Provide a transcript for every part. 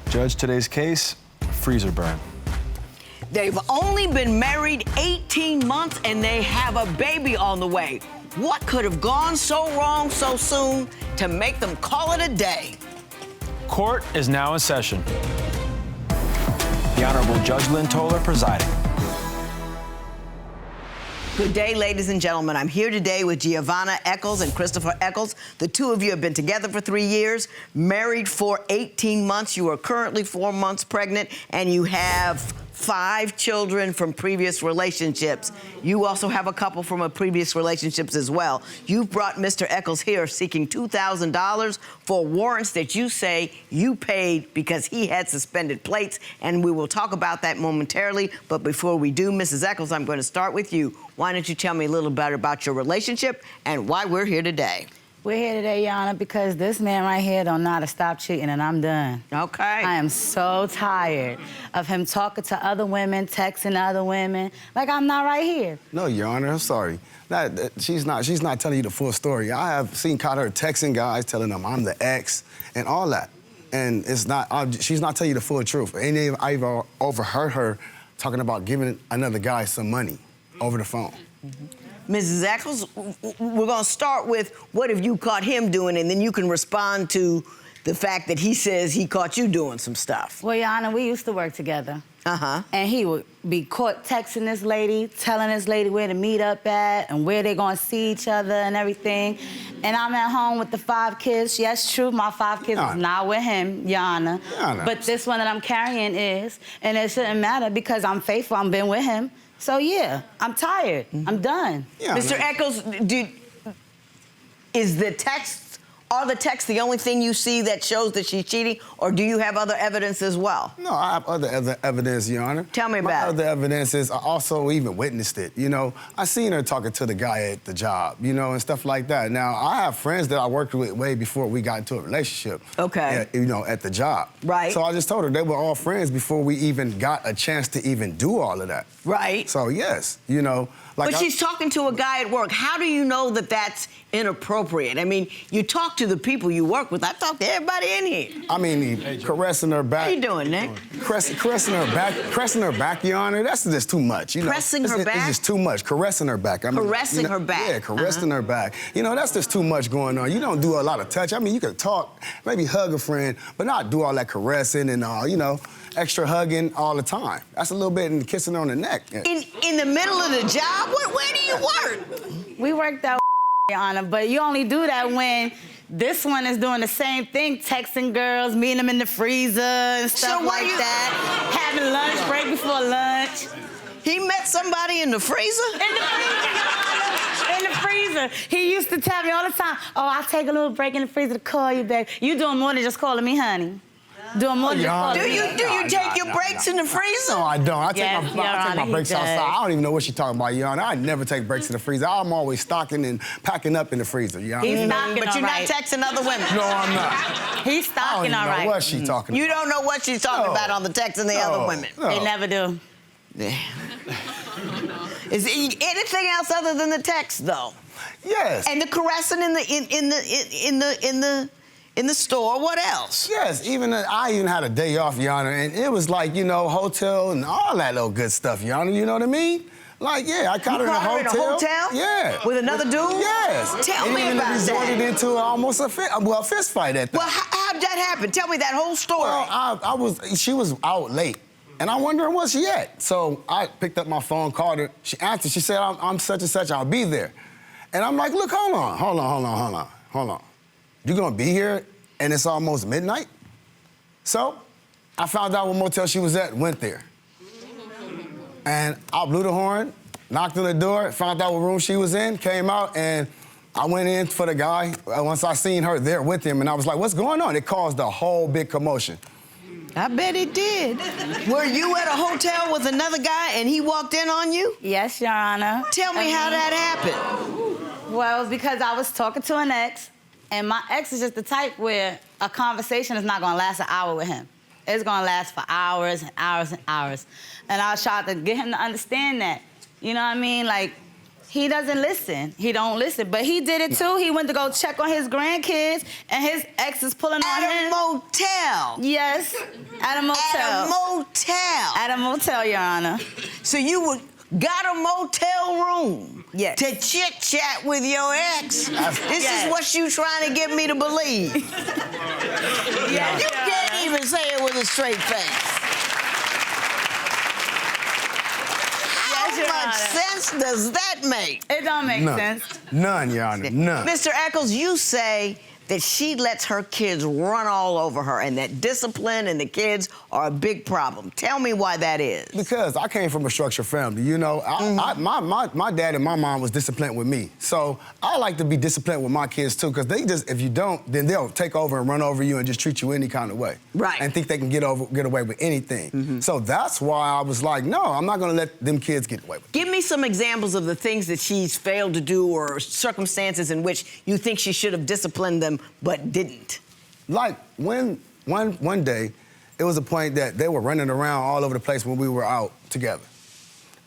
Judge, today's case, freezer burn. They've only been married 18 months and they have a baby on the way. What could have gone so wrong so soon to make them call it a day? Court is now in session. The Honorable Judge Lynn presiding. Good day, ladies and gentlemen. I'm here today with Giovanna Echols and Christopher Eccles. The two of you have been together for 3 years, married for 18 months. You are currently 4 months pregnant, and you have 5 children from previous relationships. You also have a couple from a previous relationships as well. You've brought Mr. Echols here seeking $2,000 for warrants that you say you paid because he had suspended plates, and we will talk about that momentarily. But before we do, Mrs. Echols, I'm going to start with you. Why don't you tell me a little bit about your relationship and why we're here today? We're here today, Your Honor, because this man right here don't know how to stop cheating, and I'm done. Okay. I am so tired of him talking to other women, texting other women, like I'm not right here. No, Your Honor, I'm sorry. She's not telling you the full story. I have caught her texting guys, telling them I'm the ex and all that. And it's not, she's not telling you the full truth. And I've overheard her talking about giving another guy some money over the phone. Mm-hmm. Mrs. Echols, we're going to start with what have you caught him doing, and then you can respond to the fact that he says he caught you doing some stuff. Well, Your Honor, we used to work together. Uh-huh. And he would be caught texting this lady, telling this lady where to meet up at and where they're going to see each other and everything. And I'm at home with the 5 kids. Yes, true, my 5 kids is not with him, Your Honor. But this one that I'm carrying is, and it shouldn't matter because I'm faithful, I've been with him. So, yeah, I'm tired. I'm done. Yeah, Mr. Echols, are the texts the only thing you see that shows that she's cheating, or do you have other evidence as well? No, I have other evidence, Your Honor. Tell me about it. Other evidence is I also even witnessed it. You know, I seen her talking to the guy at the job, you know, and stuff like that. Now, I have friends that I worked with way before we got into a relationship. Okay. You know, at the job. Right. So I just told her they were all friends before we even got a chance to even do all of that. Right. So, yes, you know. But she's talking to a guy at work. How do you know that that's inappropriate? I mean, you talk to the people you work with. I talk to everybody in here. I mean, caressing her back. How you doing, Nick? Caressing her back, Your Honor, that's just too much. You know? Pressing her back? It's just too much. Caressing her back. I mean, caressing her back? Yeah, caressing her back. You know, that's just too much going on. You don't do a lot of touch. I mean, you can talk, maybe hug a friend, but not do all that caressing and all, you know, extra hugging all the time. That's a little bit and kissing on the neck. In the middle of the job? Where do you work? We worked out, Your Honor, but you only do that when this one is doing the same thing, texting girls, meeting them in the freezer and stuff that, having lunch break before lunch. He met somebody in the freezer? In the freezer, in the freezer. He used to tell me all the time, oh, I'll take a little break in the freezer to call you, babe. You doing more than just calling me honey. Doing more than just calling me honey. Do you take your breaks in the freezer? No, I don't. I take my breaks outside. I don't even know what she's talking about, Your Honor. I never take breaks in the freezer. I'm always stocking and packing up in the freezer, Your Honor. He's stocking, but you're not texting other women. No, I'm not. He's stocking, all right. I don't even know what she's talking about. You don't know what she's talking about on the text and the other women. No. They never do. Is anything else other than the text, though? Yes. And the caressing in the store. What else? Yes. I even had a day off, Your Honor, and it was like, you know, hotel and all that little good stuff, Your Honor. You know what I mean? Like, yeah, I caught her in a hotel. You caught her in a hotel? Yeah. With another dude? Yes. Tell me about that. It resorted into almost a fist fight at that. Well, how'd that happen? Tell me that whole story. Well, she was out late, and I'm wondering where she at. So I picked up my phone, called her. She answered. She said, I'm such and such. I'll be there. And I'm like, look, hold on. You gonna be here, and it's almost midnight? So I found out what motel she was at, went there. And I blew the horn, knocked on the door, found out what room she was in, came out, and I went in for the guy. Once I seen her there with him, and I was like, what's going on? It caused a whole big commotion. I bet it did. Were you at a hotel with another guy and he walked in on you? Yes, Your Honor. Tell me how that happened. Well, it was because I was talking to an ex, and my ex is just the type where a conversation is not gonna last an hour with him. It's gonna last for hours and hours and hours. And I was trying to get him to understand that. You know what I mean? Like, He doesn't listen. He don't listen. But he did it too. He went to go check on his grandkids, and his ex is pulling on him. At a motel. Yes, at a motel. At a motel. At a motel, Your Honor. So you got a motel room Yes. to chit-chat with your ex? This is what you trying to get me to believe. Yeah, you can't even say it with a straight face. How much sense does that make? It don't make sense. None, Your Honor, none. Mr. Echols, you say that she lets her kids run all over her and that discipline and the kids are a big problem. Tell me why that is. Because I came from a structured family, you know. My dad and my mom was disciplined with me. So I like to be disciplined with my kids too, because they just, if you don't, then they'll take over and run over you and just treat you any kind of way. Right. And think they can get away with anything. So that's why I was like, no, I'm not gonna let them kids get away with it. Give me some examples of the things that she's failed to do or circumstances in which you think she should have disciplined them but didn't. Like one day, it was a point that they were running around all over the place when we were out together.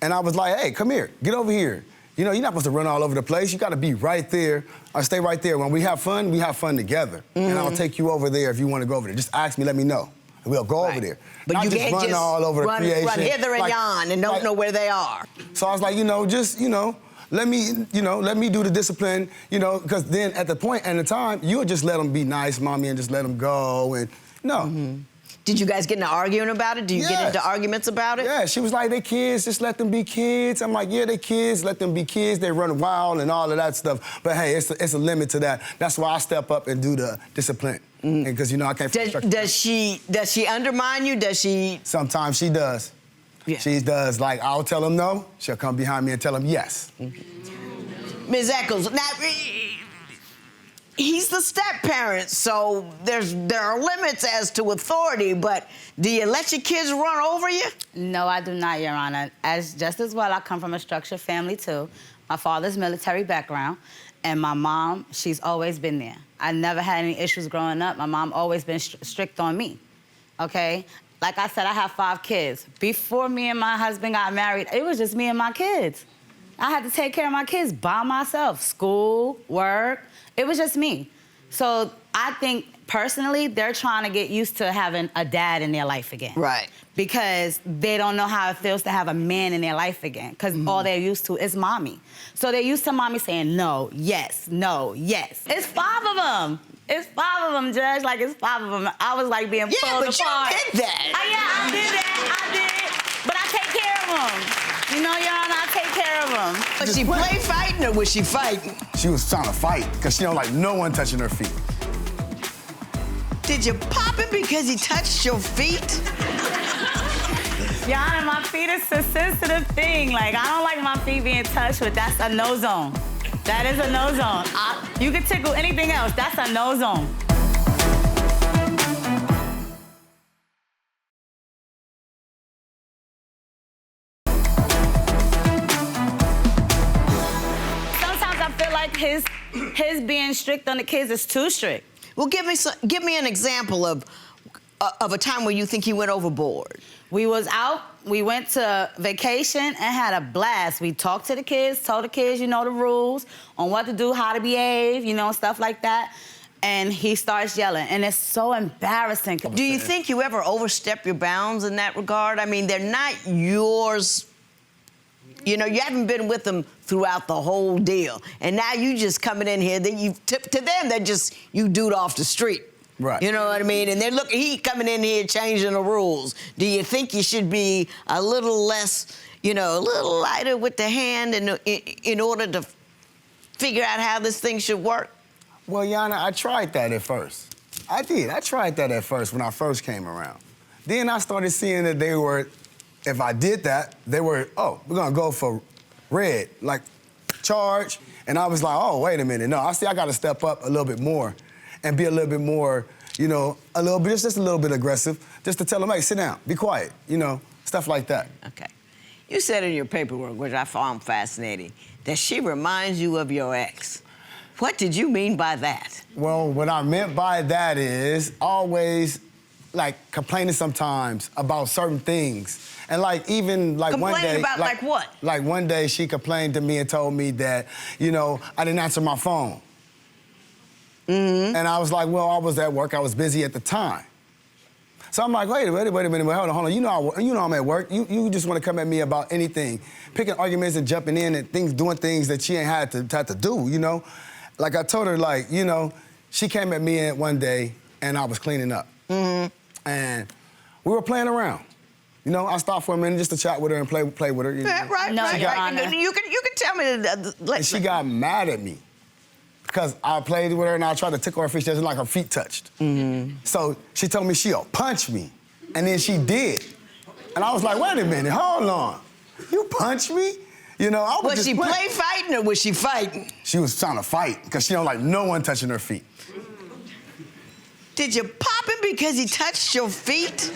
And I was like, hey, come here, get over here. You know, you're not supposed to run all over the place. You gotta be right there, or stay right there. When we have fun together. And I'll take you over there if you wanna go over there. Just ask me, let me know. And we'll go over there. But not you just can't run just all over the creation. run hither and yon and don't know where they are. So I was like, let me do the discipline, because then at the point and the time, you would just let them be nice, mommy, and just let them go, and no. Did you guys get into arguing about it? Do you get into arguments about it? Yeah, she was like, they kids, just let them be kids. I'm like, yeah, they kids, let them be kids. They run wild and all of that stuff. But hey, it's a limit to that. That's why I step up and do the discipline. Because, I can't... Does she undermine you? Does she... Sometimes she does. Yeah. She does. Like, I'll tell them no. She'll come behind me and tell them yes. Ms. Echols, now, he's the step-parent, so there are limits as to authority, but do you let your kids run over you? No, I do not, Your Honor. Just as well, I come from a structured family, too. My father's military background, and my mom, she's always been there. I never had any issues growing up. My mom always been strict on me, okay? Like I said, I have 5 kids. Before me and my husband got married, it was just me and my kids. I had to take care of my kids by myself. School, work, it was just me. So I think, personally, they're trying to get used to having a dad in their life again. Right. Because they don't know how it feels to have a man in their life again, because all they're used to is mommy. So they're used to mommy saying no, yes, no, yes. It's 5 of them. It's 5 of them, Judge, like it's 5 of them. I was like being pulled apart. Yeah, but you did that. I did that, I did. But I take care of them. You know, Your Honor, I take care of them. Was she play fighting or was she fighting? She was trying to fight, because she don't like no one touching her feet. Did you pop him because he touched your feet? Your Honor, my feet is a sensitive thing. Like, I don't like my feet being touched, but that's a no zone. That is a no zone. You can tickle anything else. That's a no zone. Sometimes I feel like his being strict on the kids is too strict. Well, give me an example of a time where you think he went overboard. We was out, we went to vacation and had a blast. We talked to the kids, told the kids, the rules on what to do, how to behave, stuff like that. And he starts yelling, and it's so embarrassing. Do you think you ever overstep your bounds in that regard? I mean, they're not yours. You haven't been with them throughout the whole deal. And now you just coming in here, to them, they're just you dude off the street. Right. You know what I mean? And then look, he coming in here changing the rules. Do you think you should be a little less, a little lighter with the hand in order to figure out how this thing should work? Well, Yana, I tried that at first. I did. I tried that at first when I first came around. Then I started seeing that they were, if I did that, they were, oh, we're gonna go for red, like charge. And I was like, oh, wait a minute. No, I gotta step up a little bit more and be a little bit more, just a little bit aggressive, just to tell them, hey, sit down, be quiet, stuff like that. Okay. You said in your paperwork, which I found fascinating, that she reminds you of your ex. What did you mean by that? Well, what I meant by that is always like complaining sometimes about certain things. And like even like one day. Complaining about like what? Like one day she complained to me and told me that, you know, I didn't answer my phone. And I was like, well, I was at work, I was busy at the time. So I'm like, wait a minute, hold on. You know I'm at work. You just want to come at me about anything, picking arguments and jumping in and doing things that she ain't had to do, you know? Like I told her, like, you know, she came at me one day and I was cleaning up. And we were playing around. You know, I stopped for a minute just to chat with her and play with her. You know? Right. No, Your Honor. You can tell me. And she got mad at me because I played with her and I tried to tickle her feet. She doesn't like her feet touched. So she told me she'll punch me. And then she did. And I was like, wait a minute, hold on. You punch me? You know, I was Was just she playing. play fighting or was she fighting? She was trying to fight because she don't like no one touching her feet. Did you pop him because he touched your feet?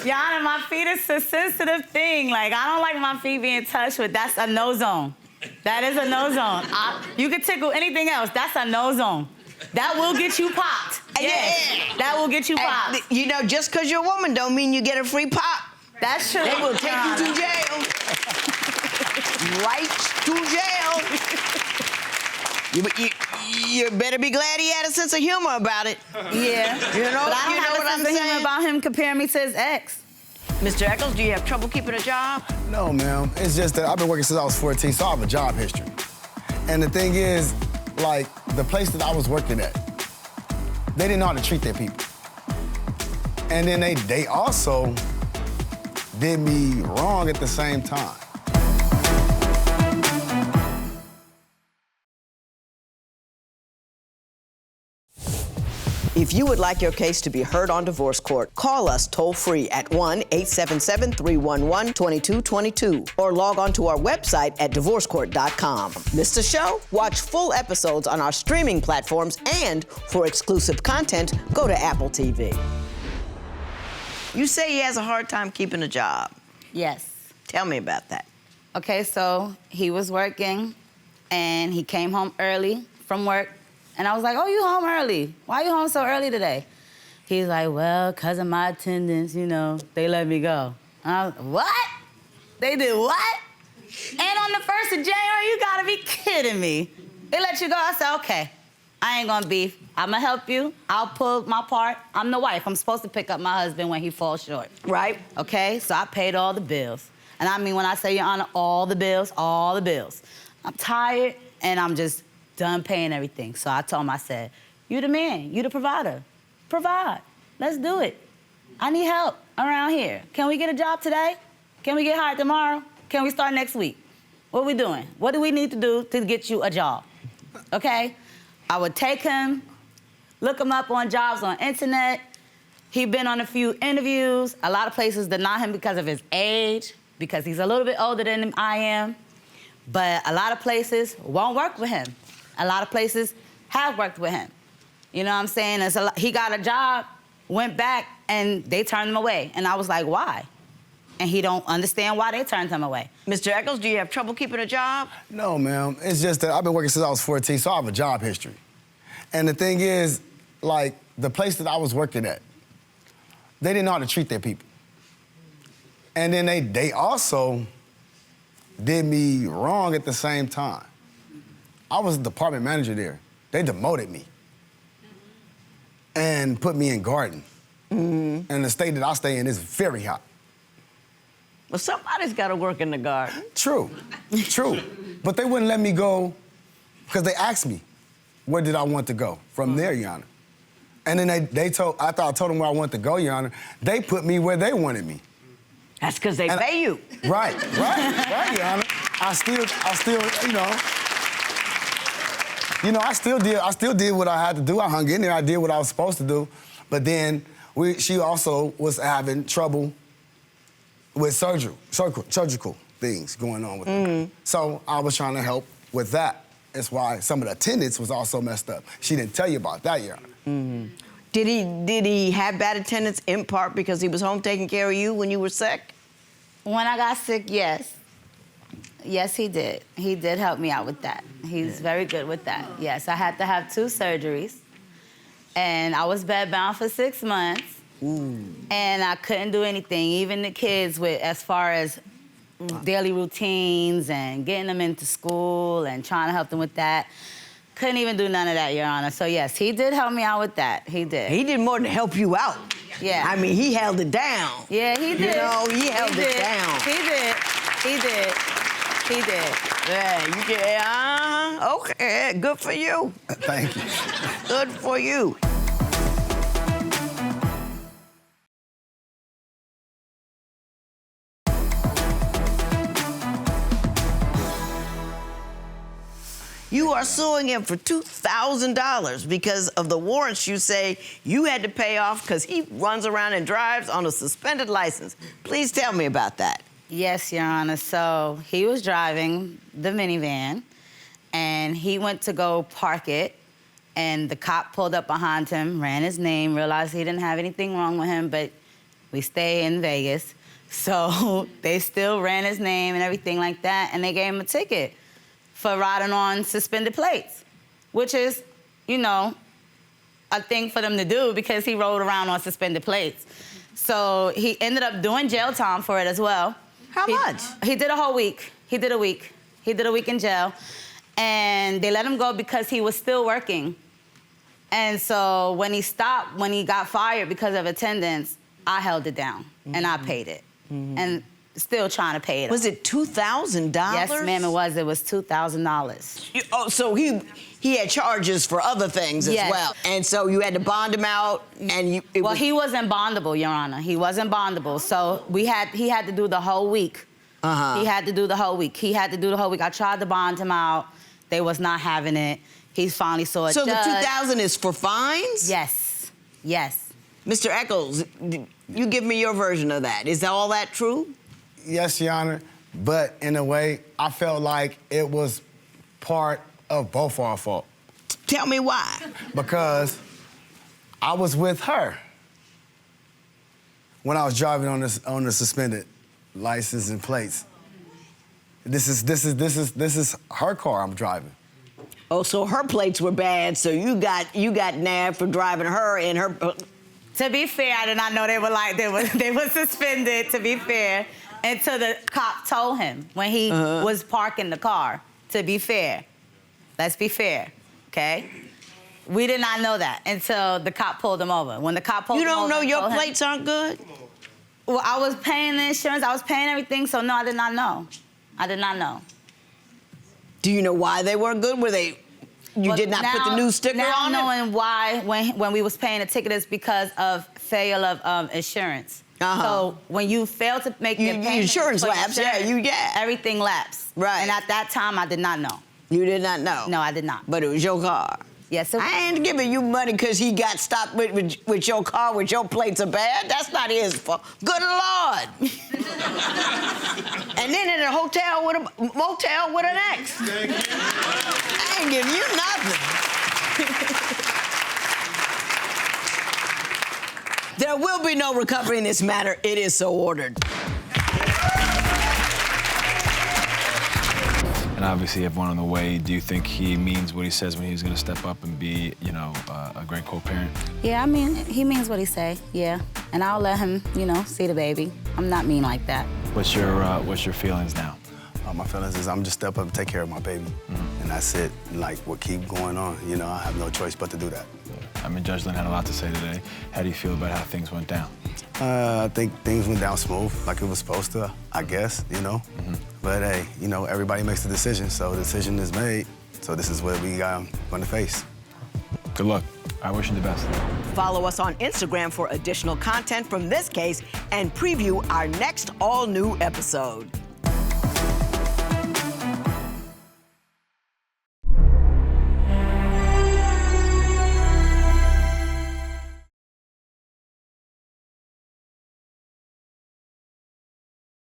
Your Honor, my feet is a sensitive thing. Like, I don't like my feet being touched with. That's a no zone. That is a no zone. You can tickle anything else. That's a no zone. That will get you popped. Yes, that will get you popped. You know, just because you're a woman don't mean you get a free pop. That's true. They will take Your you to Honor. jail. Right to jail. You better be glad he had a sense of humor about it. Yeah. You know, But I don't have what a I'm sense of humor saying? about him comparing me to his ex. Mr. Echols, do you have trouble keeping a job? No, ma'am. It's just that I've been working since I was 14, so I have a job history. And the thing is, like, the place that I was working at, they didn't know how to treat their people. And then they also did me wrong at the same time. If you would like your case to be heard on divorce court, call us toll-free at 1-877-311-2222 or log on to our website at divorcecourt.com. Missed a show? Watch full episodes on our streaming platforms, and for exclusive content, go to Apple TV. You say he has a hard time keeping a job. Yes. Tell me about that. Okay, so he was working, and he came home early from work. And I was like, oh, you home early. Why you home so early today? He's like, well, because of my attendance, you know, they let me go. And I was, what? They did what? And on the 1st of January, you gotta be kidding me. They let you go? I said, okay, I ain't gonna beef. I'm gonna help you. I'll pull my part. I'm the wife. I'm supposed to pick up my husband when he falls short. Right. Okay, so I paid all the bills. And I mean, when I say, Your Honor, all the bills, all the bills. I'm tired, and I'm just done paying everything. So I told him, I said, you the man, you the provider. Provide, let's do it. I need help around here. Can we get a job today? Can we get hired tomorrow? Can we start next week? What are we doing? What do we need to do to get you a job? Okay? I would take him, look him up on jobs on internet. He'd been on a few interviews. A lot of places deny him because of his age, because he's a little bit older than I am. But a lot of places won't work with him. A lot of places have worked with him. You know what I'm saying? He got a job, went back, and they turned him away. And I was like, why? And he don't understand why they turned him away. Mr. Echols, do you have trouble keeping a job? No, ma'am. It's just that I've been working since I was 14, so I have a job history. And the thing is, like, the place that I was working at, they didn't know how to treat their people. And then they also did me wrong at the same time. I was a department manager there. They demoted me and put me in garden. And the state that I stay in is very hot. Well, somebody's got to work in the garden. True, true. But they wouldn't let me go because they asked me where did I want to go from there, Your Honor. And then after I told them where I wanted to go, Your Honor, they put me where they wanted me. That's because they pay you. Right, Your Honor. I still, I still did what I had to do. I hung in there. I did what I was supposed to do. But then she also was having trouble with surgical things going on with her. So I was trying to help with that. That's why some of the attendance was also messed up. She didn't tell you about that, Your Honor. Did he have bad attendance in part because he was home taking care of you when you were sick? When I got sick, yes. Yes, he did. He did help me out with that. He's very good with that. Yes, I had to have 2 surgeries. And I was bedbound for 6 months. Ooh. And I couldn't do anything, even the kids, with as far as daily routines and getting them into school and trying to help them with that. Couldn't even do none of that, Your Honor. So yes, he did help me out with that. He did. He did more than help you out. Yeah. I mean, he held it down. Yeah, he did. You know, he held it down. He did. He did. He did. Yeah, you can. Okay, good for you. Thank you. Good for you. You are suing him for $2,000 because of the warrants you say you had to pay off because he runs around and drives on a suspended license. Please tell me about that. Yes, Your Honor. So he was driving the minivan, and he went to go park it, and the cop pulled up behind him, ran his name, realized he didn't have anything wrong with him, but we stay in Vegas. So they still ran his name and everything like that, and they gave him a ticket for riding on suspended plates, which is, you know, a thing for them to do because he rode around on suspended plates. So he ended up doing jail time for it as well. How much? He did a whole week. He did a week. He did a week in jail. And they let him go because he was still working. And so when he stopped, when he got fired because of attendance, I held it down and I paid it. And still trying to pay it. Was it $2,000? Yes, ma'am, it was. It was $2,000. Oh, so he had charges for other things as Yes. well. And so you had to bond him out, and you... Well, he wasn't bondable, Your Honor. He wasn't bondable. So he had to do the whole week. Uh-huh. He had to do the whole week. He had to do the whole week. I tried to bond him out. They was not having it. He finally saw a So judge. the $2,000 is for fines? Yes. Yes. Mr. Echols, you give me your version of that. Is all that true? Yes, Your Honor, but in a way, I felt like it was part of both our fault. Tell me why. Because I was with her when I was driving on the suspended license and plates. This is her car I'm driving. Oh, so her plates were bad, so you got nabbed for driving her in her... To be fair, I did not know they were suspended, to be fair, until the cop told him when he was parking the car, to be fair. Let's be fair, okay? We did not know that until the cop pulled him over. When the cop pulled him over... You don't know your plates aren't good? Well, I was paying the insurance, I was paying everything, so no, I did not know. I did not know. Do you know why they weren't good? Were they... You did not put the new sticker on it? Now knowing why, when we was paying the ticket, is because of fail of insurance. So when you fail to make your payment... Insurance lapse, yeah. Everything lapsed. Right. And at that time, I did not know. You did not know? No, I did not. But it was your car? Yes, I ain't giving you money because he got stopped with your car with your plates are bad. That's not his fault. Good Lord. And then in a motel with an ex. I ain't giving you nothing. There will be no recovery in this matter. It is so ordered. And obviously, you have one on the way. Do you think he means what he says when he's going to step up and be, you know, a great co-parent? Yeah, I mean, he means what he say, yeah. And I'll let him, you know, see the baby. I'm not mean like that. What's your feelings now? My feelings is I'm just step up and take care of my baby. And that's it. Like, what keep going on. You know, I have no choice but to do that. I mean, Judge Lynn had a lot to say today. How do you feel about how things went down? I think things went down smooth, like it was supposed to, I guess, you know. But hey, you know, everybody makes the decision, so the decision is made. So this is what we got going to face. Good luck. I wish you the best. Follow us on Instagram for additional content from this case and preview our next all-new episode.